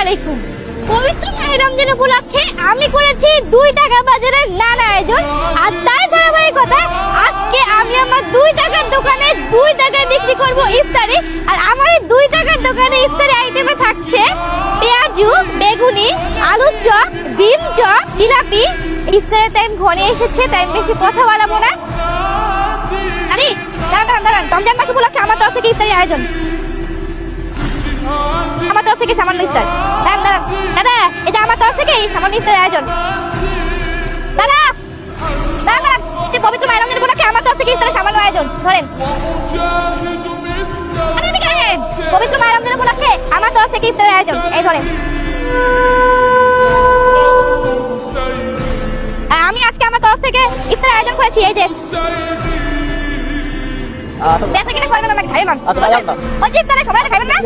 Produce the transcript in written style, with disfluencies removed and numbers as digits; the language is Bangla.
আলাইকুম। পবিত্র মাহে রমজান উপলক্ষে আমি করেছি 2 টাকা বাজারের নানা আয়োজন। আর তার ধারাবাহিকতায় আজকে আমি আমার 2 টাকার দোকানে 2 টাকায় বিক্রি করব ইফতারি। আর আমার এই 2 টাকার দোকানে ইফতারি আইটেমে থাকছে পেঁয়াজু, বেগুনি, আলুর চপ, ডিম চপ, জিলাপি। ইফতারের টাইম ঘরে এসেছে, তাই বেশি কথা বলাবো না। আরে দাঁড়ান দাঁড়ান, রমজান মাস উপলক্ষে আমার তরফ থেকে ইফতারি আয়োজন, আমার তরফ থেকে সামান্য ইফতার। দাঁড়ান দাঁড়ান দাদা, এটা আমার তরফ থেকে সামান্য ইফতারের আয়োজন। দাদা দাঁড়ান দাঁড়ান, যে পবিত্র মাহে রমজান উপলক্ষে আমার তরফ থেকে ইফতারের সামান্য আয়োজন ধরেন। পবিত্র মাহে রমজান উপলক্ষে আমার তরফ থেকে ইফতারের আয়োজন, এই ধরেন। আমি আজকে আমার তরফ থেকে ইফতারের আয়োজন করেছি, এই যে। বেচা কিনা করবেন না, খাইবেন না। ওই যে ইফতারে সবাই খাইবেন না।